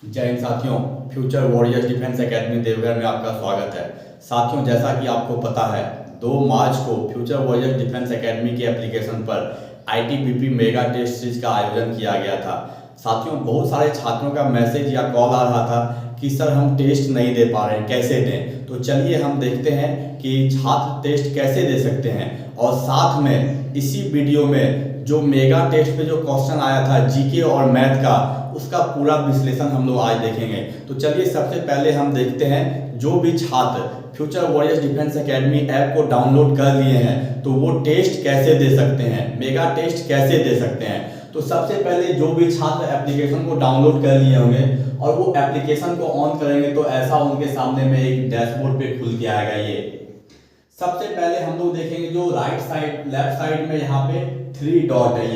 जय हिंद साथियों। Future warriors defence academy Deoghar में आपका स्वागत है। साथियों, जैसा कि आपको पता है 2 मार्च को फ्यूचर वॉरियर्स डिफेंस एकेडमी के एप्लीकेशन पर आईटीबीपी मेगा टेस्ट सीरीज का आयोजन किया गया था। साथियों, बहुत सारे छात्रों का मैसेज या कॉल आ रहा था कि सर हम टेस्ट नहीं दे पा रहे हैं, कैसे दें। तो चलिए हम देखते हैं कि छात्र टेस्ट कैसे दे सकते हैं, और साथ में इसी वीडियो में जो मेगा टेस्ट पे जो क्वेश्चन आया था जीके और मैथ का, उसका पूरा विश्लेषण हम लोग आज देखेंगे। तो चलिए सबसे पहले हम देखते हैं, जो भी छात्र future warriors defence academy app को डाउनलोड कर लिए हैं तो वो टेस्ट कैसे दे सकते हैं, मेगा टेस्ट कैसे दे सकते हैं। तो सबसे पहले जो भी छात्र एप्लीकेशन को डाउनलोड कर लिए होंगे और वो एप्लीकेशन को ऑन करेंगे तो ऐसा उनके सामने में एक डैशबोर्ड पे खुल के आएगा। ये सबसे पहले हम लोग देखेंगे जो राइट साइड लेफ्ट साइड में यहाँ पे 3 डॉट है,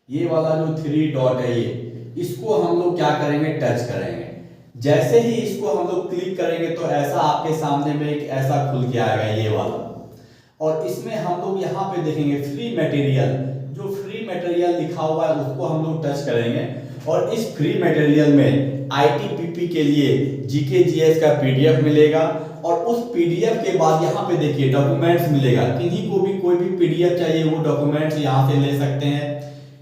ये वाला जो 3 डॉट है इसको हम लोग क्या करेंगे, टच करेंगे। जैसे ही इसको हम लोग क्लिक करेंगे तो ऐसा आपके सामने में एक ऐसा खुल के आएगा ये वाला, और इसमें हम लोग यहाँ पे देखेंगे फ्री मटेरियल। जो फ्री मटेरियल लिखा हुआ है उसको हम लोग टच करेंगे, और इस फ्री मटेरियल में आईटीबीपी के लिए जीके जीएस का पीडीएफ मिलेगा, और उस पीडीएफ के बाद यहाँ पे देखिए डॉक्यूमेंट्स मिलेगा। किन्हीं को भी कोई भी पीडीएफ चाहिए वो डॉक्यूमेंट्स यहाँ से ले सकते हैं,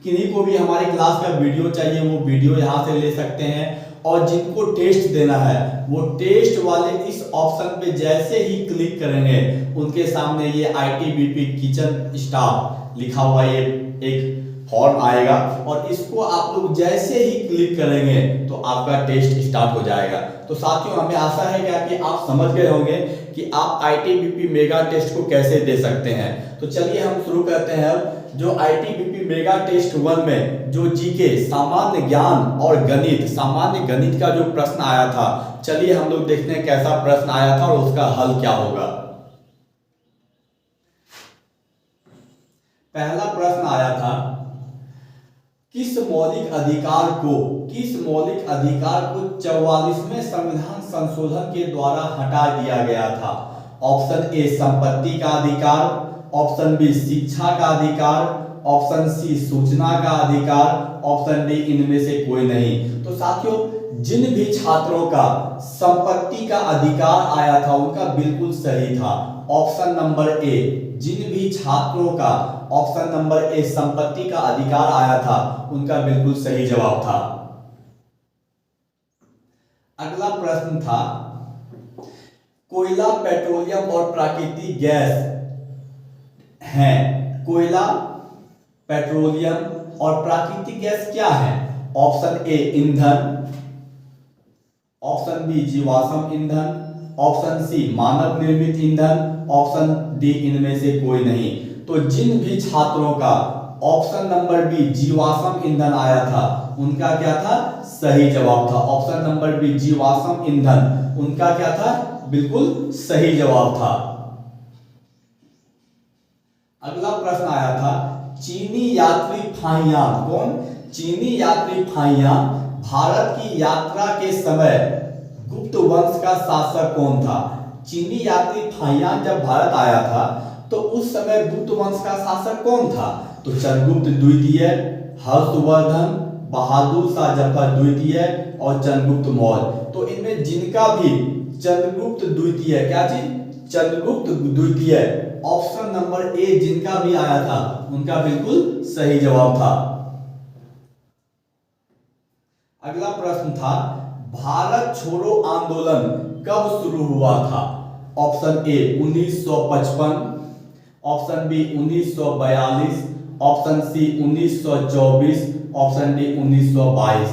किन्हीं को भी हमारे क्लास का वीडियो चाहिए वो वीडियो यहाँ से ले सकते हैं, और जिनको टेस्ट देना है वो टेस्ट वाले इस ऑप्शन पे जैसे ही क्लिक करेंगे उनके सामने ये आईटीबीपी किचन स्टाफ लिखा हुआ ये एक फॉर्म आएगा, और इसको आप लोग जैसे ही क्लिक करेंगे तो आपका टेस्ट स्टार्ट हो जाएगा। तो साथियों, हमें आशा है क्या कि आप समझ गए होंगे कि आप आईटीबीपी मेगा टेस्ट को कैसे दे सकते हैं। तो चलिए हम शुरू करते हैं। जो आईटीबीपी मेगा टेस्ट 1 में जो जीके सामान्य ज्ञान और गणित, सामान्य गणित का जो प्रश्न आया था, चलिए हम लोग देखते हैं कैसा प्रश्न आया था और उसका हल क्या होगा। पहला प्रश्न आया था, किस मौलिक अधिकार को 44वें संविधान संशोधन के द्वारा हटा दिया गया था। ऑप्शन ए संपत्ति का अधिकार, ऑप्शन बी शिक्षा का अधिकार, ऑप्शन सी सूचना का अधिकार, ऑप्शन डी इनमें से कोई नहीं। तो साथियों, जिन भी छात्रों का संपत्ति का अधिकार आया था उनका बिल्कुल सही था ऑप्शन नंबर ए। जिन भी छात्रों का ऑप्शन नंबर ए संपत्ति का अधिकार आया था उनका बिल्कुल सही जवाब था। अगला प्रश्न था, कोयला, पेट्रोलियम और प्राकृतिक गैस हैं। कोयला, पेट्रोलियम और प्राकृतिक गैस क्या है? ऑप्शन ए ईंधन, ऑप्शन बी जीवाश्म ईंधन, ऑप्शन सी मानव निर्मित ईंधन, ऑप्शन डी इनमें से कोई नहीं। तो जिन भी छात्रों का ऑप्शन नंबर बी जीवाश्म ईंधन आया था उनका क्या था, सही जवाब था। ऑप्शन नंबर बी जीवाश्म ईंधन उनका क्या था, बिल्कुल सही जवाब था। अगला प्रश्न आया था, चीनी यात्री फाहियान, कौन? चीनी यात्री फाहियान भारत की यात्रा के समय गुप्त वंश का शासक कौन था? चीनी यात्री फाहियान जब भारत आया था तो उस समय गुप्त वंश का शासक कौन था? तो चंद्रगुप्त द्वितीय, हर्षवर्धन, बहादुर शाह जफर द्वितीय और चंद्रगुप्त मौर्य। तो इनमें जिनका भी चंद्रगुप्त द्वितीय, क्या चीज? चंद्रगुप्त द्वितीय, ऑप्शन नंबर ए जिनका भी आया था उनका बिल्कुल सही जवाब था। अगला प्रश्न था, भारत छोड़ो आंदोलन कब शुरू हुआ था? Option A 1955, option B 1942, option C 1924, option D 1922।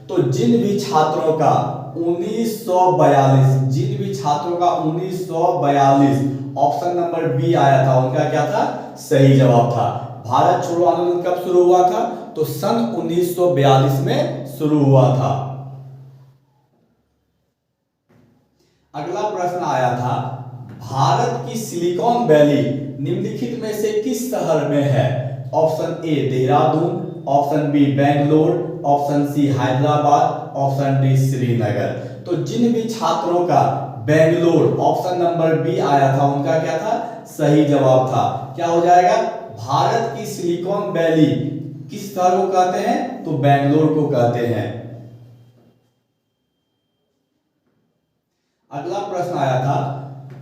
तो जिन भी छात्रों का 1942, जिन भी छात्रों का 1942 ऑप्शन नंबर बी आया था उनका क्या था, सही जवाब था। भारत छोड़ो आंदोलन कब शुरू हुआ था? तो सन 1942 में शुरू हुआ था। अगला प्रश्न आया था, भारत की सिलिकॉन वैली निम्नलिखित में से किस शहर में है? Option A Dehradun, option B Bangalore, option C Hyderabad, option D Srinagar. तो जिन भी छात्रों का बेंगलोर ऑप्शन नंबर बी आया था उनका क्या था, सही जवाब था। क्या हो जाएगा, भारत की सिलिकॉन वैली किस शहर को कहते हैं? तो बेंगलोर को कहते हैं। अगला प्रश्न आया था,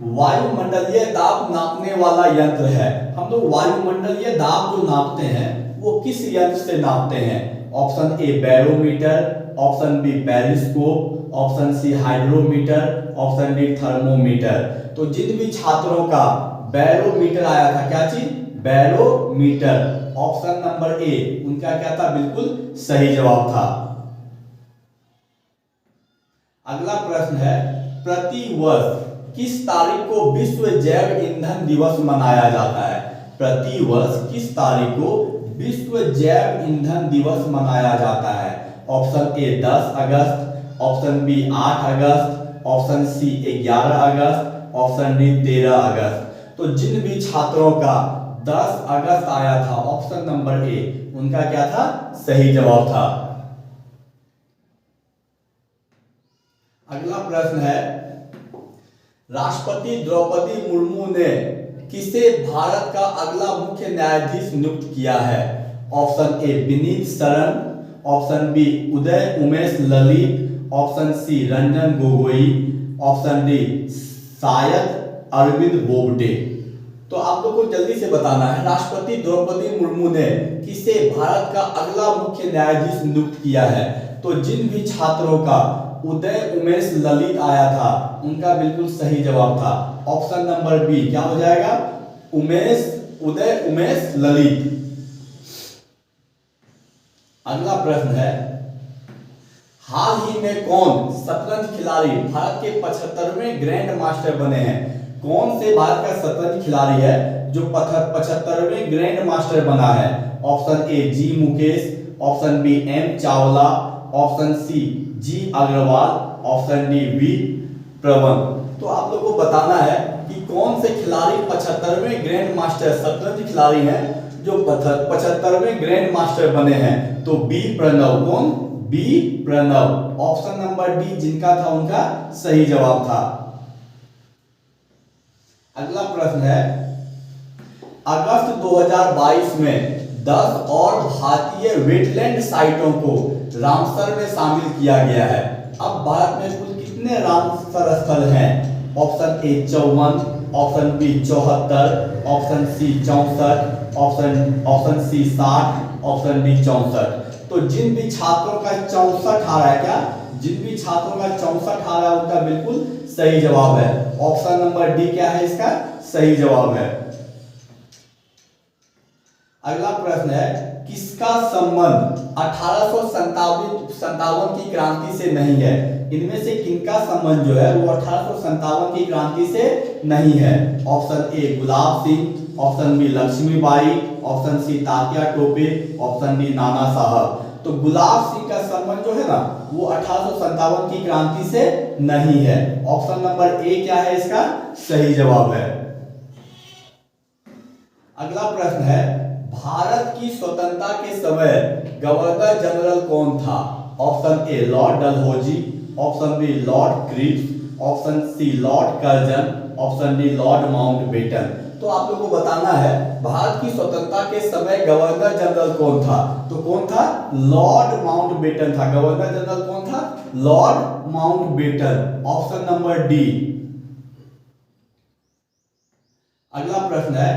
वायुमंडलीय दाब नापने वाला यंत्र है। हम लोग वायुमंडलीय दाब जो नापते हैं वो किस यंत्र से नापते हैं? Option A barometer, option B periscope, option C hydrometer, option D thermometer. तो जिन भी छात्रों का बैरोमीटर आया था, क्या चीज? बैरोमीटर, ऑप्शन नंबर ए उनका क्या था? बिल्कुल सही जवाब था। अगला प्रश्न है, प्रति वर्ष किस तारीख को विश्व जैव ईंधन दिवस मनाया जाता है? प्रति वर्ष किस तारीख को विश्व जैव ईंधन दिवस मनाया जाता है? ऑप्शन ए 10 अगस्त, ऑप्शन बी 8 अगस्त, ऑप्शन सी 11 अगस्त, ऑप्शन डी 13 अगस्त। तो जिन भी छात्रों का 10 अगस्त आया था, ऑप्शन नंबर ए उनका क्या था? सही जवाब था। अगला प्रश्न है, राष्ट्रपति द्रौपदी मुर्मू ने किसे भारत का अगला मुख्य न्यायाधीश नियुक्त किया है? Option A Vineet Sharan, option B Uday Umesh Lalit, option C Ranjan Gogoi, option D शायद अरविंद बोबडे। तो आप लोगों को जल्दी से बताना है, राष्ट्रपति द्रौपदी मुर्मू ने किसे भारत का अगला मुख्य न्यायाधीश नियुक्त किया है? तो जिन भी छात्रों का उदय उमेश ललित आया था उनका बिल्कुल सही जवाब था। ऑप्शन नंबर बी क्या हो जाएगा? उदय उमेश ललित। अगला प्रश्न है, हाल ही में कौन शतरंज खिलाड़ी भारत के 75वें ग्रैंड मास्टर बने हैं? कौन से भारत का शतरंज खिलाड़ी है जो 75वें ग्रैंड मास्टर बना है? Option A G Mukesh, option B M Chawla, option C G Agarwal, option D V Pranav. तो आप लोगों को बताना है कि कौन से खिलाड़ी 75वें ग्रैंड मास्टर शतरंज खिलाड़ी हैं जो 75वें ग्रैंड मास्टर बने हैं। तो बी प्रणव। कौन? B Pranav. Option number D जिनका था उनका सही जवाब था। अगला प्रश्न है, अगस्त 2022 में 10 और भारतीय वेटलैंड साइटों को रामसर में शामिल किया गया है। अब भारत में कुल कितने रामसर स्थल हैं? Option A 54, option B 74, option C 64, option C 60, option D 64। तो जिन भी छात्रों का 64 आ रहा है, क्या जिन भी छात्रों का 64 आ रहा है उनका बिल्कुल सही जवाब है। ऑप्शन नंबर डी क्या है इसका सही जवाब है। अगला प्रश्न है, किसका संबंध 1857 की क्रांति से नहीं है? इनमें से किनका संबंध जो है वो 1857 की क्रांति से नहीं है? Option A Gulab Singh, option B Lakshmibai, option C Tatya Tope, option D Nana Sahib. तो गुलाब सिंह का संबंध जो है ना वो 1857 की क्रांति से नहीं है। ऑप्शन नंबर ए क्या है इसका सही जवाब है। अगला प्रश्न है, भारत की स्वतंत्रता के समय गवर्नर जनरल कौन था? Option A Lord Dalhousie, option B Lord Cripps, option C Lord Curzon, option D Lord Mountbatten. तो आप लोगों को बताना है भारत की स्वतंत्रता के समय गवर्नर जनरल कौन था? तो कौन था? लॉर्ड माउंटबेटन था। गवर्नर जनरल कौन था? Lord Mountbatten. Option number D. अगला प्रश्न है,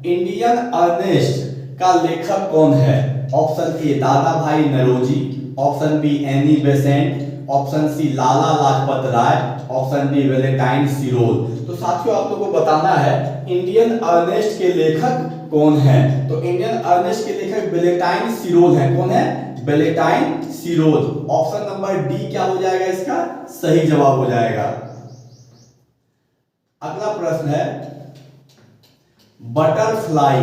इंडियन अर्नेस्ट का लेखक कौन है? Option A Dadabhai Naoroji, option B Annie Besant, option C Lala Lajpat Rai, option D Valentine Chirol. तो साथियों आप लोगों को बताना है इंडियन अर्नेस्ट के लेखक कौन है? तो इंडियन अर्नेस्ट के लेखक वेलेंटाइन सिरोल हैं। कौन है? वेलेंटाइन सिरोल। ऑप्शन नंबर डी क्या हो जाएगा इसका सही जवाब हो जाएगा। अगला प्रश्न है, बटरफ्लाई।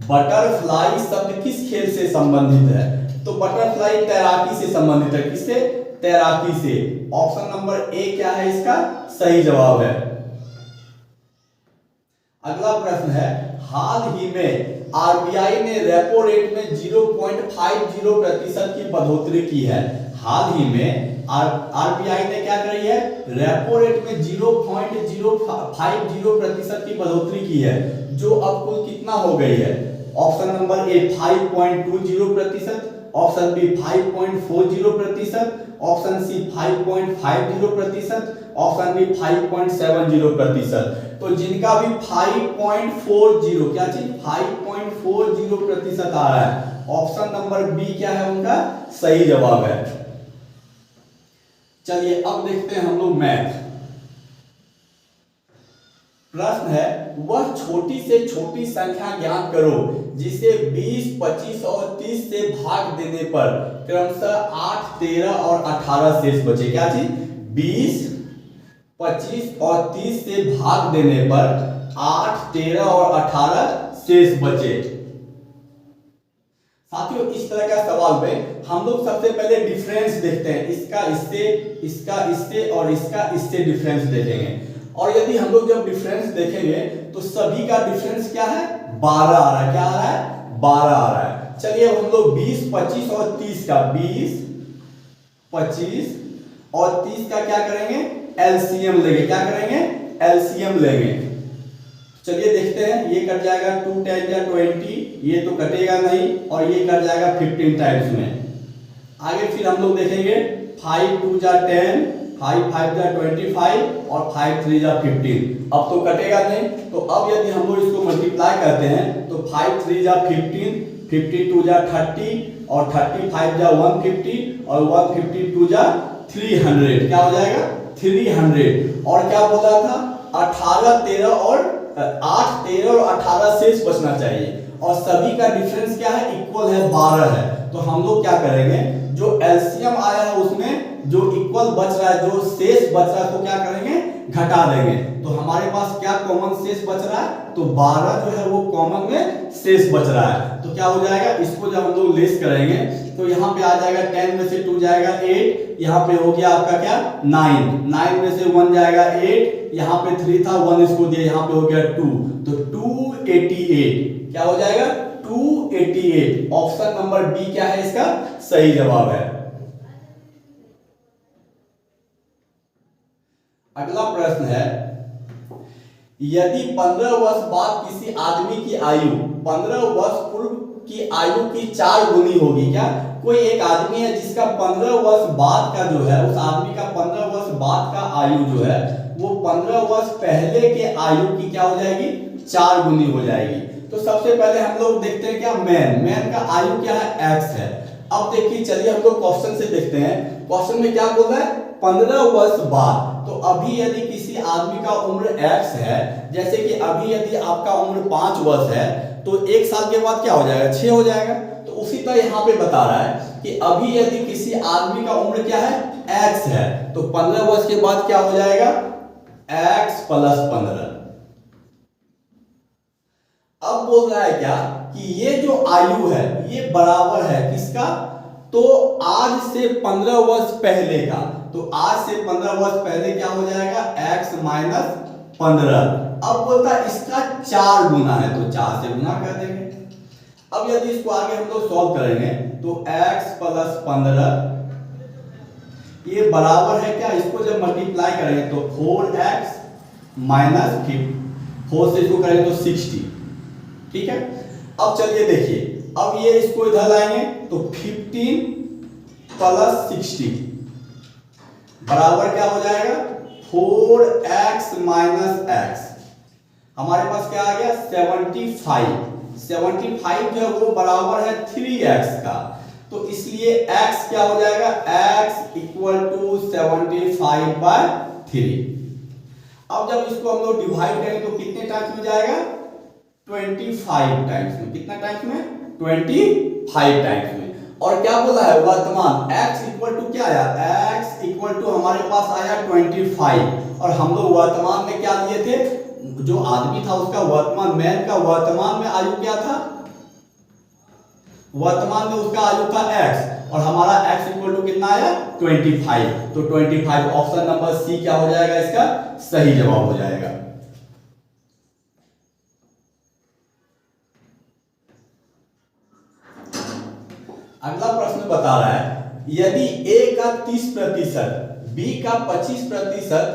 बटरफ्लाई शब्द किस खेल से संबंधित है? तो बटरफ्लाई तैराकी से संबंधित है। किससे? तैराकी से। ऑप्शन नंबर ए क्या है इसका सही जवाब है। अगला प्रश्न है, हाल ही में आरबीआई ने रेपो रेट में 0.50% की बढ़ोतरी की है। हाल ही में आरबीआई ने क्या करी है? रेपो रेट में 0.050% की बढ़ोतरी की है, जो अब कुल कितना हो गई है? Option number A 5.20%, option B 5.40%, option C 5.50%, option D 5.70%। तो जिनका भी 5.40 क्या चीज 5.40% आ रहा है, ऑप्शन नंबर बी क्या है उनका सही जवाब है। चलिए अब देखते हैं हम लोग मैथ। प्रश्न है वह छोटी से छोटी संख्या ज्ञात करो जिसे 20, 25 और 30 से भाग देने पर क्रमशः 8, 13 और 18 शेष बचे। क्या चीज 20, 25 और 30 से भाग देने पर 8, 13 और 18 शेष बचे। साथियों इस तरह का सवाल में हम लोग सबसे पहले डिफरेंस देखते हैं, इसका इससे, इसका इससे और इसका इससे डिफरेंस देखेंगे। और यदि हम लोग जब डिफरेंस देखेंगे तो सभी का डिफरेंस क्या है 12 आ रहा है। क्या आ रहा है 12 आ रहा है। चलिए अब हम लोग 20, 25 और 30 का 20, 25 और 30 का क्या करेंगे एलसीएम लेंगे। क्या करेंगे एलसीएम लेंगे। चलिए देखते हैं, ये कट जाएगा 2 10 या 20, ये तो कटेगा नहीं, और ये कट जाएगा 15 टाइम्स में। आगे फिर हम लोग देखेंगे 5 2 जा 10, 5 5 जा 25 और 5 3 जा 15। अब तो कटेगा नहीं, तो अब यदि हम लोग इसको मल्टीप्लाई करते हैं तो 5 3 जा 15, 52 जा 30 और 35 जा 150 और 152 जा 300। क्या हो जाएगा 300। और क्या बोला था 18, 13 और 8, 13 और 18 शेष बचना चाहिए, और सभी का डिफरेंस क्या है इक्वल है 12 है। तो हम लोग क्या करेंगे जो एलसीएम आया है उसमें जो इक्वल बच रहा है, जो शेष बच रहा है तो क्या करेंगे घटा देंगे। तो हमारे पास क्या कॉमन शेष बच रहा है, तो 12 जो है वो कॉमन में शेष बच रहा है। तो क्या हो जाएगा, इसको जब हम लोग लेस करेंगे तो यहाँ पे आ जाएगा 10 में से 2 जाएगा 8, यहाँ पे हो गया आपका क्या 9, 9 में से 1 जाएगा 8, यहाँ पे 3 था 1 इसको दिया, यहाँ पे हो गया 2, तो 288। क्या हो जाएगा 288। ऑप्शन नंबर बी क्या है इसका सही जवाब है। अगला प्रश्न है यदि 15 वर्ष बाद किसी आदमी की आयु 15 वर्ष पूर्व की आयु की 4 गुनी होगी। क्या कोई एक आदमी है जिसका 15 वर्ष बाद का जो है, उस आदमी का 15 वर्ष बाद का आयु जो है वो 15 वर्ष पहले के आयु की क्या हो जाएगी 4 गुनी हो जाएगी। तो सबसे पहले हम लोग देखते हैं क्या मैन का आयु क्या है x है। अब देखिए चलिए हम लोग क्वेश्चन से देखते हैं, क्वेश्चन में क्या बोल रहा है 15 वर्ष बाद। तो अभी यदि किसी आदमी का उम्र x है, जैसे कि अभी यदि आपका उम्र 5 वर्ष है तो 1 साल के बाद क्या हो जाएगा 6 हो जाएगा। तो उसी तरह यहाँ पे बता रहा है कि अभी यदि किसी आदमी का उम्र क्या है x है, तो 15 वर्ष के बाद क्या हो जाएगा x + 15। अब बोल रहा है क्या कि ये जो आयु है ये बराबर है किसका, तो आज से 15 वर्ष पहले का। तो आज से 15 वर्ष पहले क्या हो जाएगा x - 15। अब बोलता है इसका 4 गुना है, तो 4 से गुना कर देंगे। अब यदि इसको आगे हम लोग सॉल्व करेंगे तो x + 15 ये बराबर है क्या, इसको जब मल्टीप्लाई करेंगे तो 4x - 5, 4 से इसको करेंगे तो 60। ठीक है। अब चलिए देखिए, अब ये इसको इधर लाएंगे तो 15 + 60 बराबर क्या हो जाएगा 4x - x। हमारे पास क्या आ गया 75। 75 जो है वो बराबर है 3x का, तो इसलिए x क्या हो जाएगा x = 75/3। अब जब इसको हम लोग डिवाइड करेंगे तो कितने टाइम्स में जाएगा 25 टाइम्स में। कितना टाइम्स में 25 टाइम्स में। और क्या बोला है वर्तमान x = क्या आया x = हमारे पास आया 25, और हम लोग वर्तमान में क्या लिए थे, जो आदमी था उसका वर्तमान मैन का वर्तमान में आयु क्या था, वर्तमान में उसका आयु था x, और हमारा x = कितना आया 25। तो 25 ऑप्शन नंबर सी क्या हो जाएगा इसका सही जवाब हो जाएगा। अगला प्रश्न बता रहा है यदि a का 30%, b का 25%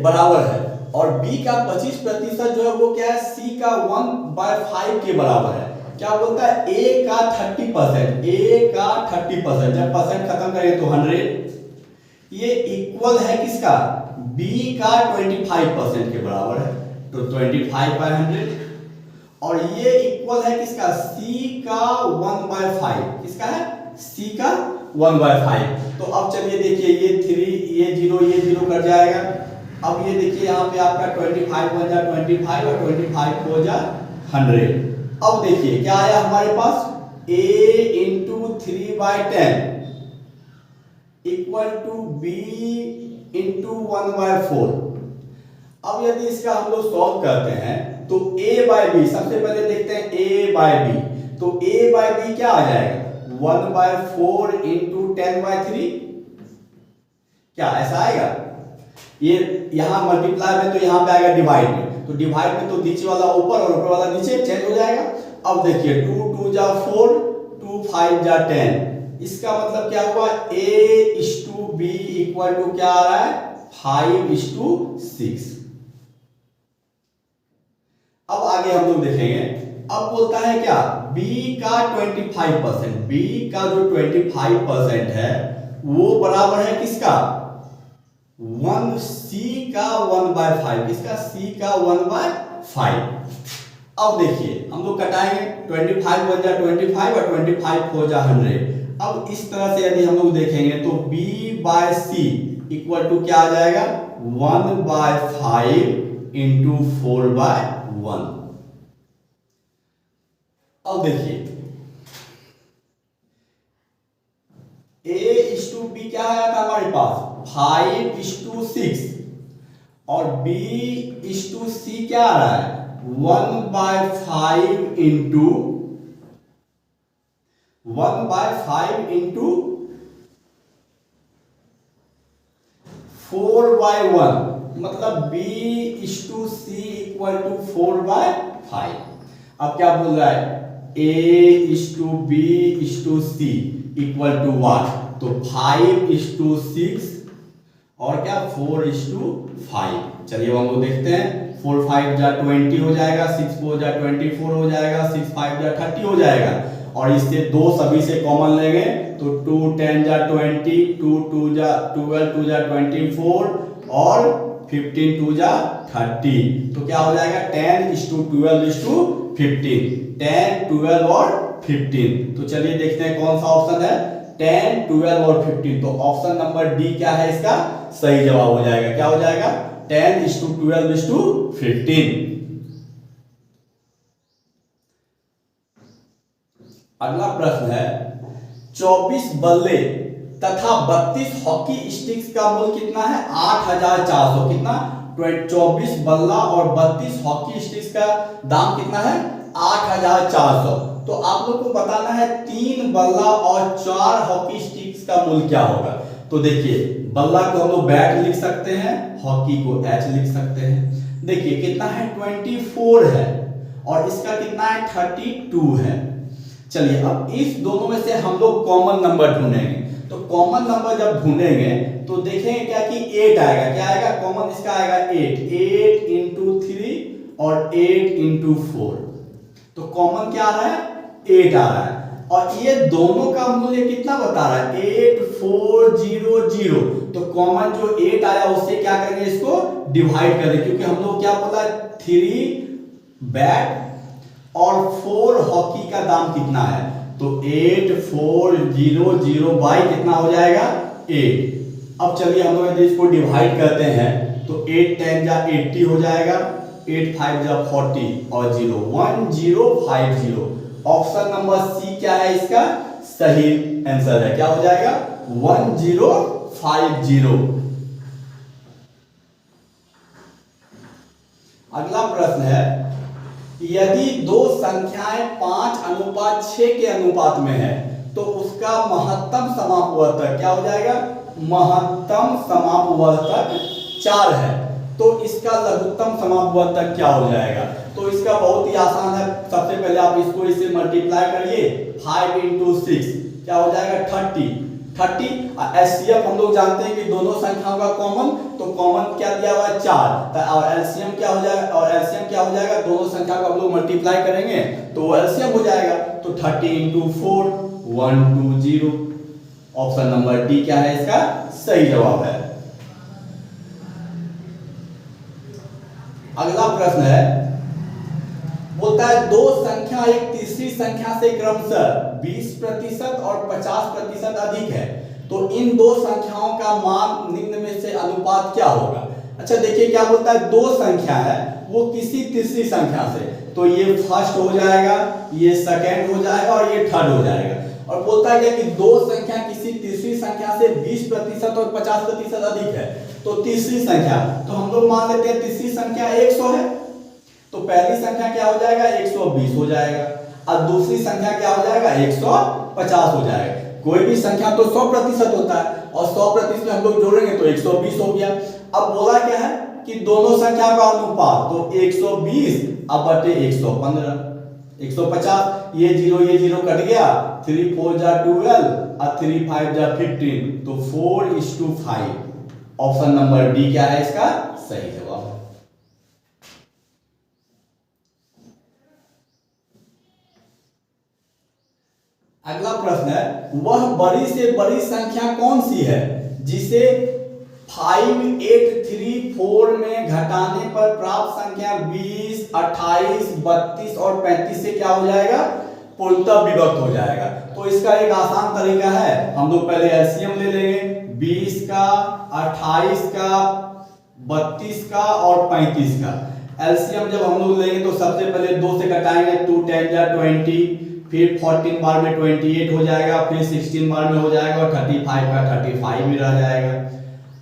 बराबर है, और b का 25% जो है वो क्या है c का 1/5 के बराबर है, क्या बोलता है ए का 30%, ए का 30%, जब परसेंट खत्म करेंगे तो 100, ये इक्वल है किसका, बी का 25% के बराबर है, तो 25/100, और ये इक्वल है किसका, सी का 1/5, किसका है, सी का 1/5। तो अब चलिए देखिए ये 3 ये 0 कर जाएगा। अब ये देखिए यहाँ पे आपका 25 बन जा 25 और 25 हो जा 100। अब देखिए क्या आया हमारे पास, a into 3/10 equal to b into 1/4। अब यदि इसका हम लोग सॉल्व करते हैं तो a/b, सबसे पहले देखते हैं a/b, तो a/b क्या आ जाएगा, 1/4 इंटू 10/3, क्या ऐसा आएगा, ये यहां मल्टीप्लाई में तो यहां पे आएगा डिवाइड में, तो डिवाइड में तो नीचे वाला ऊपर और ऊपर वाला नीचे चेंज हो जाएगा। अब देखिए 2 2 जा 4, 2 5 जा 10, इसका मतलब क्या हुआ, a/b इक्वल टू क्या आ रहा है, 5/6। अब आगे हम लोग देखेंगे, अब बोलता है क्या, b का 25%, b का जो 25% है वो बराबर है किसका, 1c का 1/5, किसका, c का 1/5। अब देखिए हम लोग कटाएंगे, 25 बन जा 25 और 25 हो जा 100। अब इस तरह से यदि हम लोग देखेंगे तो b/c इक्वल टू क्या आ जाएगा, 1/5 इंटू 4/1। अब देखिए a/b क्या आया था हमारे पास, 5/6, और b/c क्या आ रहा है, 1/5 इंटू 4/1, मतलब b/c इक्वल टू 4/5। अब क्या बोल रहा है, a/b/c इक्वल टू वाट, तो 5/6 और क्या 4/5। चलिए हम लोग देखते हैं, 4 5 जा 20 हो जाएगा, 6 4 जा 24 हो जाएगा, 6 5 जा 30 हो जाएगा, और इससे दो सभी से कॉमन लेंगे तो 2 10 जा 20, 2 2 जा 12, 2 जा 24 और 15 2 जा 30, तो क्या हो जाएगा 10:12:15, 10 12 और 15। तो चलिए देखते हैं कौन सा ऑप्शन है, 10 12 और 15, तो ऑप्शन नंबर डी क्या है इसका सही जवाब हो जाएगा, क्या हो जाएगा 10:12:15। अगला प्रश्न है, 24 बल्ले तथा 32 हॉकी स्टिक्स का मूल्य कितना है, 8,400। कितना, 24 बल्ला और 32 हॉकी स्टिक्स का दाम कितना है, 8,400। तो आप लोग को बताना है 3 बल्ला और 4 हॉकी स्टिक्स का मूल्य क्या होगा। तो देखिए बल्ला को हम लोग बैट लिख सकते हैं, हॉकी को एच लिख सकते हैं। देखिए कितना है 24 है और इसका कितना है 32 है। चलिए अब इस दोनों में से हम लोग कॉमन नंबर ढूंढेंगे, तो कॉमन नंबर जब ढूंढेंगे तो देखेंगे क्या कि 8 आएगा, क्या आएगा कॉमन, इसका आएगा 8 इंटू 3 और 8 इंटू 4, तो कॉमन क्या आ रहा है 8 आ रहा है, और ये दोनों का मूल्य कितना बता रहा है 8400। तो कॉमन जो 8 आया उससे क्या करेंगे, इसको डिवाइड करें, क्योंकि हम लोग क्या बोला 3 बैट और 4 हॉकी का दाम कितना है, तो 8400 बाई कितना हो जाएगा 8। अब चलिए हम लोग यदि इसको डिवाइड करते हैं तो 8 10 जा 80 हो जाएगा, 8 5 जा 40 और 0 1050। ऑप्शन नंबर सी क्या है इसका सही आंसर है, क्या हो जाएगा 1050। अगला प्रश्न है, यदि दो संख्याएं 5:6 के अनुपात में है तो उसका महत्तम समापवर्तक क्या हो जाएगा, महत्तम समापवर्तक 4 है, तो इसका लघुत्तम समापवर्तक क्या हो जाएगा। तो इसका बहुत ही आसान है, सबसे पहले आप इसको इससे मल्टीप्लाई करिए, 5 इंटू 6 क्या हो जाएगा 30, 30। एचसीएफ हम लोग जानते हैं कि दोनों संख्याओं का कॉमन, तो कॉमन क्या दिया हुआ है 4, और एलसीएम क्या हो जाएगा, दोनों संख्या को हम लोग मल्टीप्लाई करेंगे तो एलसीएम हो जाएगा। तो 30 × 4 120। ऑप्शन नंबर डी क्या है इसका सही जवाब है। अगला प्रश्न है, बोलता है दो संख्या एक तीसरी संख्या से क्रमशः 20% और 50% अधिक है, तो इन दो संख्याओं का मान निम्न में से अनुपात क्या होगा। अच्छा देखिए क्या बोलता है, दो संख्या है वो किसी तीसरी संख्या से, तो ये फर्स्ट हो जाएगा, ये सेकंड हो जाएगा और ये थर्ड हो जाएगा। और बोलता है कि दो संख्या किसी तीसरी संख्या से 20% और 50% अधिक है, तो तीसरी संख्या, तो हम लोग मान लेते हैं तीसरी संख्या 100 है, तो पहली संख्या क्या हो जाएगा 120 हो जाएगा, और दूसरी संख्या क्या हो जाएगा 150 हो जाएगा। कोई भी संख्या तो 100% होता है, और 100% में हम लोग जोड़ेंगे तो 120 हो गया। अब बोला क्या है कि दोनों संख्या का अनुपात, तो 120 अब बटे 115 150, ये जीरो कट गया, 3 4 जा 12 और 3 5 जा 15, तो 4:5। ऑप्शन नंबर डी क्या है इसका सही जवाब। अगला प्रश्न है, वह बड़ी से बड़ी संख्या कौन सी है जिसे 5 8 3 4 में घटाने पर प्राप्त संख्या 20 28 32 और 35 से क्या हो जाएगा पूर्णतः विभक्त हो जाएगा। तो इसका एक आसान तरीका है, हम लोग पहले एलसीएम ले लेंगे, 20 का 28 का 32 का और 35 का एलसीएम जब हम लोग लेंगे तो सबसे पहले 2 से कटाएंगे, 2 10 जा 20, फिर 14 बार में 28 हो जाएगा, फिर 16 बार में हो जाएगा और 35 का 35 भी रह जाएगा।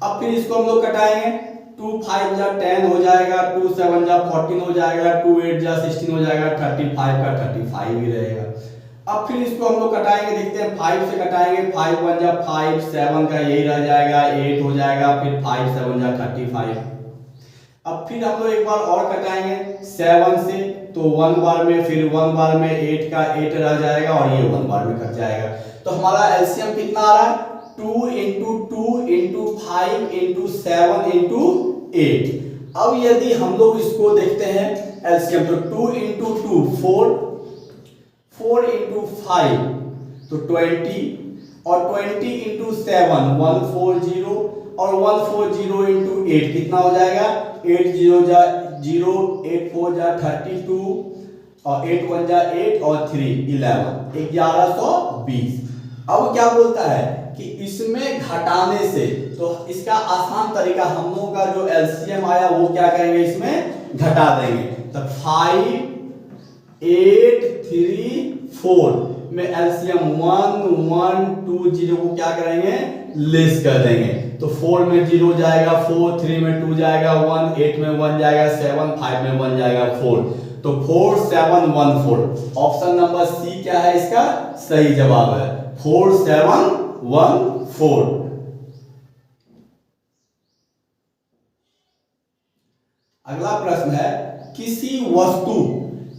अब फिर इसको हम लोग कटाएंगे, 2 5 जा 10 हो जाएगा, 2 7 जा 14 हो जाएगा, 2 8 जा 16 हो जाएगा, 35 का 35 भी रहेगा। अब फिर इसको हम लोग कटाएंगे, देखते हैं 5 से कटाएंगे, 5 1 जा 5, 7 का यही रह जाएगा, 8 हो जाएगा, फिर 5 7 जा 35। अब फिर हम लोग एक बार और कटाएंगे 7 से, तो 1 बार में, फिर 1 बार में 8 का 8 रह जाएगा और ये 1 बार में कट जाएगा। तो हमारा एलसीएम कितना आ रहा है 2 × 2 × 5 × 7 × 8। अब यदि हम लोग इसको देखते हैं एलसीएम, तो 2 × 2 4 × 5 तो 20 और 20 × 7 140 और 140 × 8 कितना हो जाएगा 8 0 जा 0, 8 4 जा 32 और 8 1 जा 8 और 3 11 1120। अब क्या बोलता है कि इसमें घटाने से, तो इसका आसान तरीका हम लोगों का जो एलसीएम आया वो क्या करेंगे इसमें घटा देंगे। तो 5 8 3 4 में एलसीएम 1 1 2 0 को क्या करेंगे लेस कर देंगे। तो 4 में 0 जाएगा 4, 3 में 2 जाएगा 1, 8 में 1 जाएगा 7, 5 में 1 जाएगा 4, तो 4 7 1 4। ऑप्शन नंबर सी क्या है इसका सही जवाब है 4 7 1 4। अगला प्रश्न है, किसी वस्तु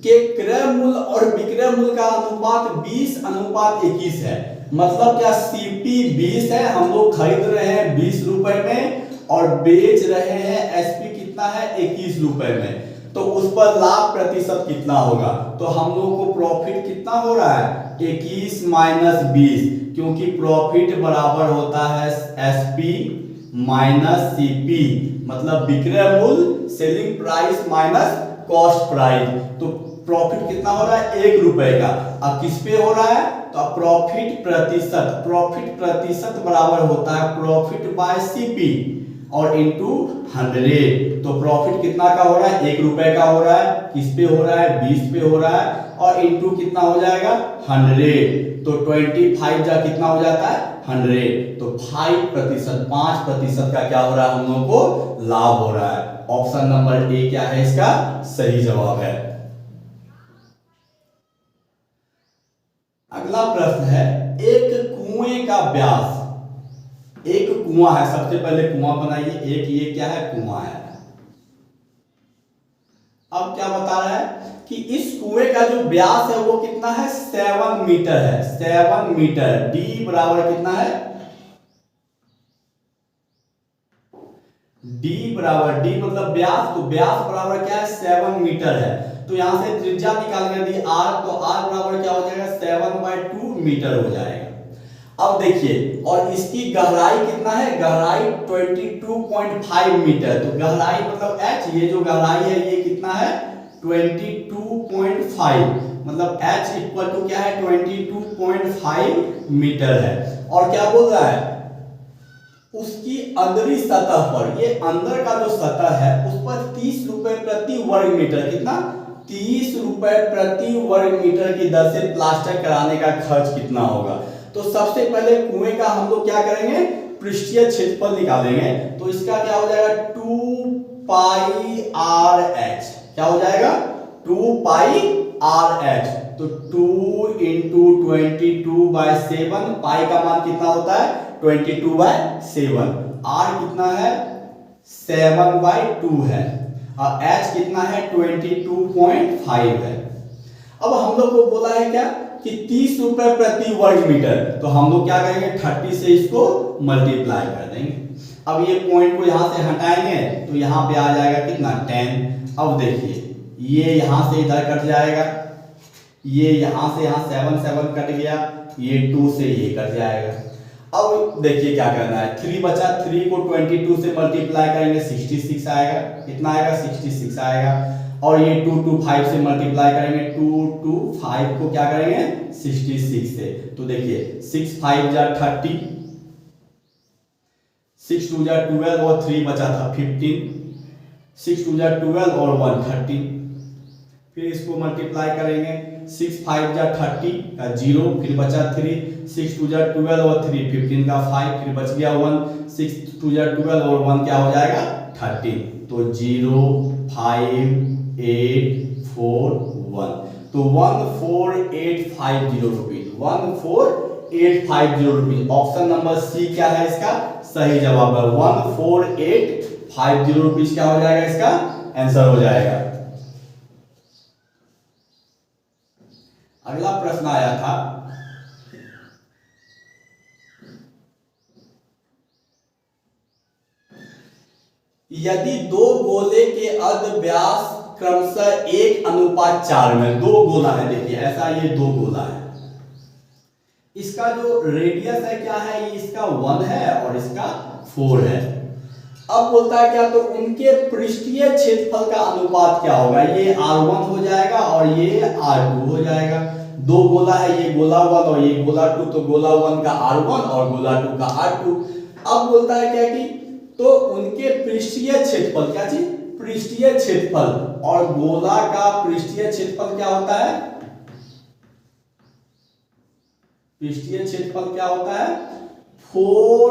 के क्रय मूल्य और विक्रय मूल्य का अनुपात 20:21 है। मतलब क्या सीपी 20 है, हम लोग खरीद रहे हैं 20 रुपए में और बेच रहे हैं एसपी कितना है 21 रुपए में, तो उस पर लाभ प्रतिशत कितना होगा। तो हम लोग को प्रॉफिट कितना हो रहा है 21 - 20, क्योंकि प्रॉफिट बराबर होता है एसपी माइनस सीपी, मतलब विक्रय मूल्य selling price minus cost price. तो प्रॉफिट कितना हो रहा है 1 रुपए का। अब किस पे हो रहा है, तो प्रॉफिट प्रतिशत बराबर होता है प्रॉफिट बाय सीपी और इनटू 100। तो प्रॉफिट कितना का हो रहा है 1 रुपए का हो रहा है, किस पे हो रहा है 20 पे हो रहा है, और इनटू कितना हो जाएगा 100। तो 25 जा कितना हो जाता है 100, तो 5% का क्या हो रहा है हम लोगों को लाभ हो रहा है। ऑप्शन नंबर ए क्या है इसका सही जवाब है। अगला प्रश्न है, एक कुएं का व्यास, एक कुआं है, सबसे पहले कुआं बनाइए, एक ये क्या है कुआं है। अब क्या बता रहा है कि इस कुएं का जो व्यास है वो कितना है 7 मीटर है, 7 मीटर। डी बराबर कितना है डी बराबर, डी मतलब व्यास, तो व्यास बराबर क्या है 7 मीटर है। तो यहां से त्रिज्या निकालने दी आर, तो आर बराबर क्या हो जाएगा 7/2 मीटर हो जाएगा। अब देखिए, और इसकी गहराई कितना है, गहराई 22.5 मीटर। तो गहराई मतलब h, ये जो गहराई है ये कितना है 22.5, मतलब h इक्वल टू क्या है 22.5 मीटर है। और क्या बोल रहा है, उसकी अंदरी सतह पर, ये अंदर का जो सतह है उस पर 30 रुपए प्रति वर्ग मीटर, कितना 30 रुपए प्रति वर्ग मीटर की दर से प्लास्टर कराने का खर्च कितना होगा। तो सबसे पहले कुएं का हम लोग क्या करेंगे, पृष्ठीय क्षेत्रफल निकालेंगे। तो इसका क्या हो जाएगा 2 पाई आर एच, क्या हो जाएगा 2 पाई आर एच। तो 2 इंटू 22/7, पाई का मान कितना होता है 22/7, आर कितना है 7/2 है, और एच कितना है 22.5 है। अब हम लोग को बोला है क्या कि 30 रुपए प्रति वर्ग मीटर, तो हम लोग क्या करेंगे 30 से इसको मल्टीप्लाई कर देंगे। अब ये पॉइंट को यहां से हटाएंगे तो यहां पे आ जाएगा कितना 10। अब देखिए ये यहां से इधर कट जाएगा, ये यहां से यहां 7 कट गया, ये 2 से ये कट जाएगा। अब देखिए क्या करना है, 3 बचा, 3 को 22 से मल्टीप्लाई करेंगे 66 आएगा, कितना आएगा 66 आएगा। और ये 2 5 से मल्टीप्लाई करेंगे, 2 5 को क्या करेंगे 66 से। तो देखिए 6 5 जा 30, 6 2 जा 12 और 3 बचा था 15, 6 2 जा 12 और 1 13। फिर इसको मल्टीप्लाई करेंगे, 6 5 जा 30 का 0, फिर बचा 3, 6 2 जा 12 और 3 15 का 5, फिर बच गया 1, 6 2 जा 12 और 1 क्या हो जाएगा 13। तो 0 5 8 4 1, तो 14850 rupees, 14850 rupees. Option number C क्या है इसका सही जवाब है, 14850 रुपीज क्या हो जाएगा इसका आंसर हो जाएगा। अगला प्रश्न आया था, यदि दो गोले के अर्ध व्यास क्रमशः 1:4 में, दो गोला है, देखिए ऐसा ये दो गोला है, इसका जो रेडियस है क्या है, ये इसका 1 है और इसका 4 है। अब बोलता है क्या, तो उनके पृष्ठीय क्षेत्रफल का अनुपात क्या होगा, ये R1 हो जाएगा और ये R2 हो जाएगा। दो गोला है, ये गोला 1 और ये गोला 2, तो गोला 1 का R1 और गोला 2 का R2। अब बोलता है क्या कि तो उनके पृष्ठीय क्षेत्रफल, क्या चीज पृष्ठीय क्षेत्रफल, और गोला का पृष्ठीय क्षेत्रफल क्या होता है, पृष्ठीय क्षेत्रफल क्या होता है 4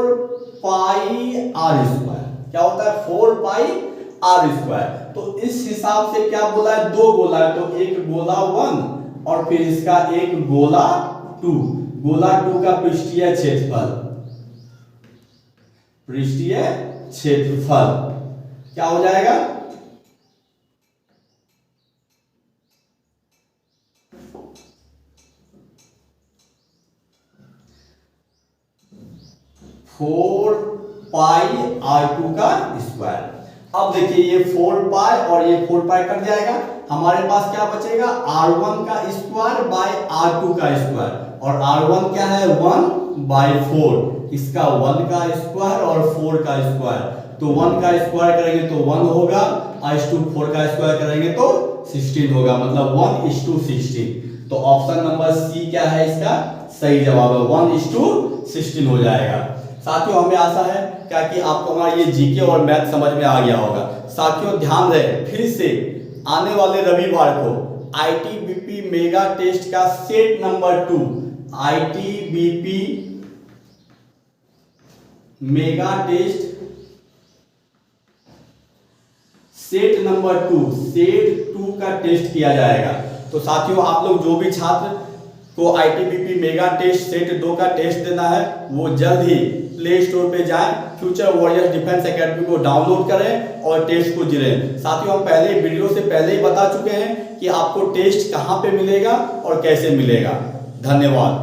पाई आर स्क्वायर, क्या होता है 4 पाई आर स्क्वायर। तो इस हिसाब से क्या बोला है, दो गोला है, तो एक गोला 1 और फिर इसका एक गोला 2, गोला 2 का पृष्ठीय क्षेत्रफल, पृष्ठीय क्षेत्रफल क्या हो जाएगा 4 पाई R2 का स्क्वायर। अब देखिए ये 4 पाई और ये 4 पाई कट जाएगा, हमारे पास क्या बचेगा R1 का स्क्वायर बाय R2 का स्क्वायर, और R1 क्या है 1/4, इसका 1 का स्क्वायर और 4 का स्क्वायर, तो 1 का स्क्वायर करेंगे तो 1 होगा, और 4 का स्क्वायर करेंगे तो 16 होगा, मतलब 1:16। तो ऑप्शन नंबर सी क्या है इसका सही जवाब है, 1:16 हो जाएगा। साथियों हमें आशा है क्या कि आपको हमारा ये जीके और मैथ समझ में आ गया होगा। साथियों ध्यान रहे, फिर से आने वाले रविवार को आईटीबीपी मेगा टेस्ट का set number 2, ITBP mega test set number 2, set 2 का टेस्ट किया जाएगा। तो साथियों आप लोग जो भी छात्र को आईटीबीपी मेगा टेस्ट सेट 2 का टेस्ट देना है वो जल्द ही प्ले स्टोर पे जाएं, फ्यूचर वॉरियर्स डिफेंस एकेडमी को डाउनलोड करें और टेस्ट को जिलें। साथियों हम पहले वीडियो से पहले ही बता चुके हैं कि आपको टेस्ट कहां पे मिलेगा और कैसे मिलेगा। धन्यवाद।